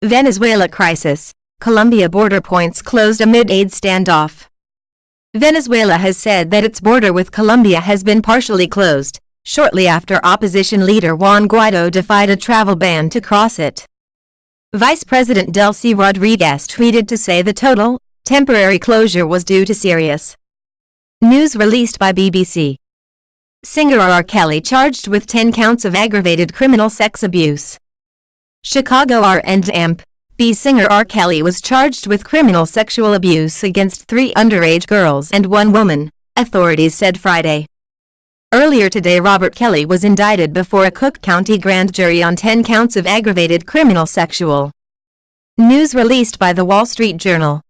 Venezuela crisis. Colombia border points closed amid aid standoff. Venezuela has said that its border with Colombia has been partially closed, shortly after opposition leader Juan Guaido defied a travel ban to cross it. Vice President Delcy Rodriguez tweeted to say the total, temporary closure was due to serious news released by BBC. Singer R. Kelly charged with 10 counts of aggravated criminal sex abuse. Chicago R&B singer R. Kelly was charged with criminal sexual abuse against 3 underage girls and 1 woman, authorities said Friday. Earlier today, Robert Kelly was indicted before a Cook County grand jury on 10 counts of aggravated criminal sexual news released by the Wall Street Journal.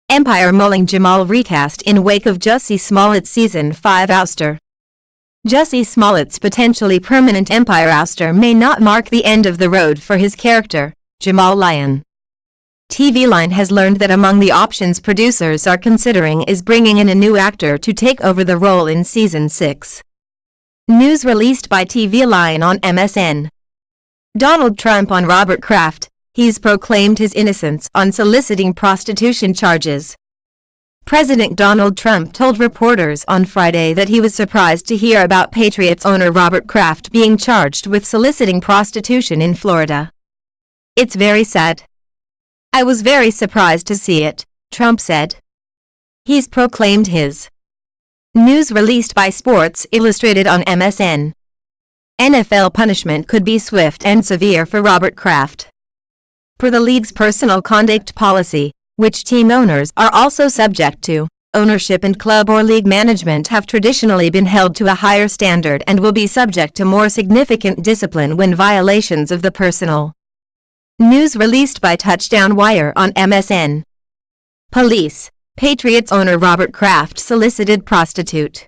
Empire mulling Jamal recast in wake of Jussie Smollett's Season 5 ouster. Jussie Smollett's potentially permanent Empire ouster may not mark the end of the road for his character, Jamal Lyon. TV Line has learned that among the options producers are considering is bringing in a new actor to take over the role in Season 6. News released by TV Line on MSN. Donald Trump on Robert Kraft. He's proclaimed his innocence on soliciting prostitution charges. President Donald Trump told reporters on Friday that he was surprised to hear about Patriots owner Robert Kraft being charged with soliciting prostitution in Florida. "It's very sad. I was very surprised to see it," Trump said. He's proclaimed his news released by Sports Illustrated on MSN. NFL punishment could be swift and severe for Robert Kraft. Per the league's personal conduct policy, which team owners are also subject to, ownership and club or league management have traditionally been held to a higher standard and will be subject to more significant discipline when violations of the personal news released by Touchdown Wire on MSN. Police. Patriots owner Robert Kraft solicited prostitute.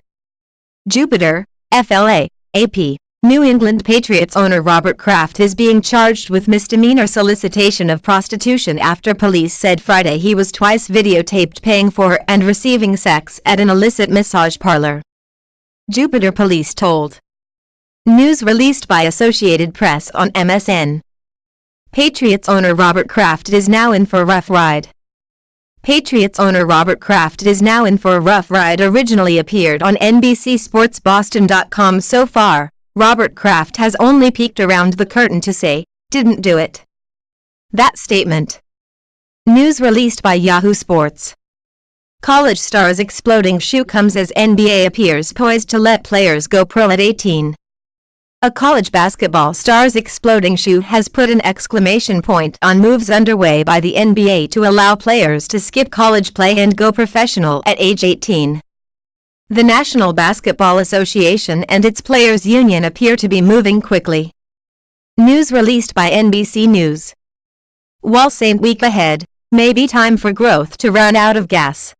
Jupiter, FLA, AP. New England Patriots owner Robert Kraft is being charged with misdemeanor solicitation of prostitution after police said Friday he was twice videotaped paying for and receiving sex at an illicit massage parlor. Jupiter police told. News released by Associated Press on MSN. Patriots owner Robert Kraft is now in for a rough ride. Patriots owner Robert Kraft is now in for a rough ride. Originally appeared on NBCSportsBoston.com. So far, Robert Kraft has only peeked around the curtain to say, "Didn't do it." That statement. News released by Yahoo Sports. College stars' exploding shoe comes as NBA appears poised to let players go pro at 18. A college basketball star's exploding shoe has put an exclamation point on moves underway by the NBA to allow players to skip college play and go professional at age 18. The National Basketball Association and its players' union appear to be moving quickly. News released by NBC News. Wall Street week ahead, may be time for growth to run out of gas.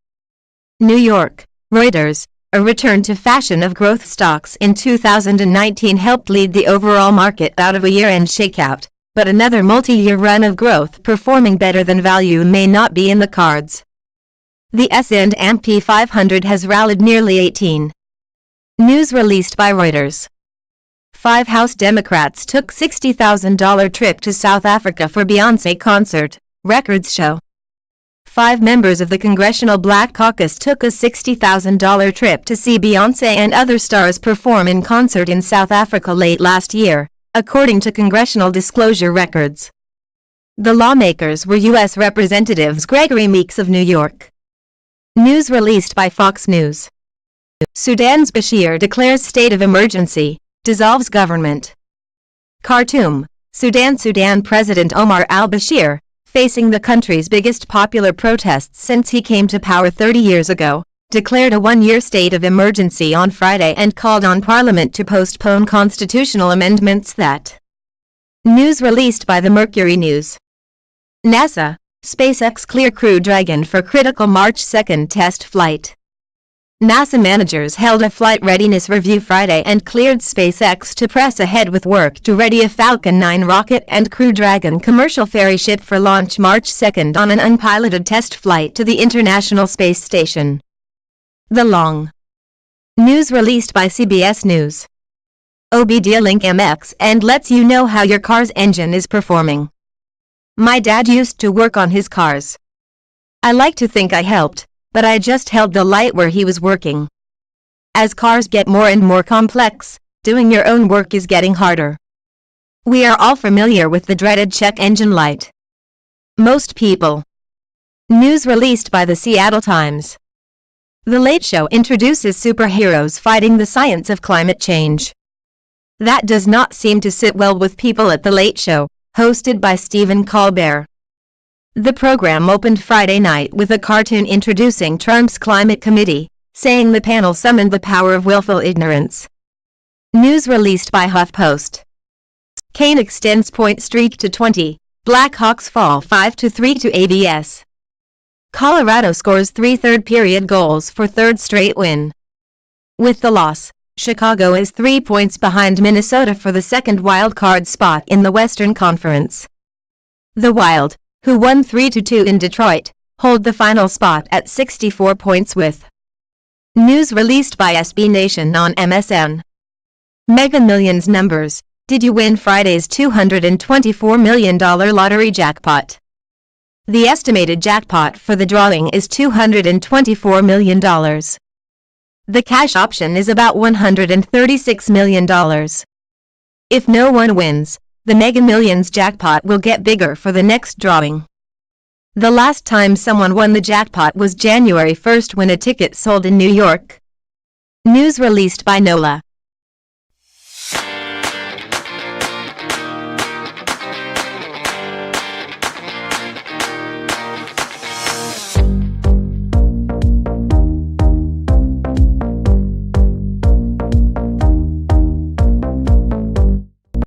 New York, Reuters. A return to fashion of growth stocks in 2019 helped lead the overall market out of a year-end shakeout, but another multi-year run of growth performing better than value may not be in the cards. The S&P 500 has rallied nearly 18. News released by Reuters. 5 House Democrats took $60,000 trip to South Africa for Beyoncé concert, records show. 5 members of the Congressional Black Caucus took a $60,000 trip to see Beyoncé and other stars perform in concert in South Africa late last year, according to congressional disclosure records. The lawmakers were U.S. Representatives Gregory Meeks of New York. News released by Fox News. Sudan's Bashir declares state of emergency, dissolves government. Khartoum, Sudan President Omar al-Bashir, facing the country's biggest popular protests since he came to power 30 years ago, declared a 1-year state of emergency on Friday and called on Parliament to postpone constitutional amendments that. News released by the Mercury News. NASA, SpaceX clear Crew Dragon for critical March 2 test flight. NASA managers held a flight readiness review Friday and cleared SpaceX to press ahead with work to ready a Falcon 9 rocket and Crew Dragon commercial ferry ship for launch March 2 on an unpiloted test flight to the International Space Station. The long news released by CBS News. OBD link MX and lets you know how your car's engine is performing. My dad used to work on his cars. I like to think I helped, but I just held the light where he was working. As cars get more and more complex, doing your own work is getting harder. We are all familiar with the dreaded check engine light. Most people. News released by the Seattle Times. The Late Show introduces superheroes fighting the science of climate change. That does not seem to sit well with people at The Late Show, hosted by Stephen Colbert. The program opened Friday night with a cartoon introducing Trump's climate committee, saying the panel summoned the power of willful ignorance. News released by HuffPost. Kane extends point streak to 20. Blackhawks fall 5-3 to ABS. Colorado scores 3 third-period goals for third straight win. With the loss, Chicago is 3 points behind Minnesota for the second wild-card spot in the Western Conference. The Wild, who won 3-2 in Detroit, hold the final spot at 64 points with. News released by SB Nation on MSN. Mega Millions numbers. Did you win Friday's $224 million lottery jackpot? The estimated jackpot for the drawing is $224 million. The cash option is about $136 million. If no one wins, the Mega Millions jackpot will get bigger for the next drawing. The last time someone won the jackpot was January 1st when a ticket sold in New York. News released by NOLA.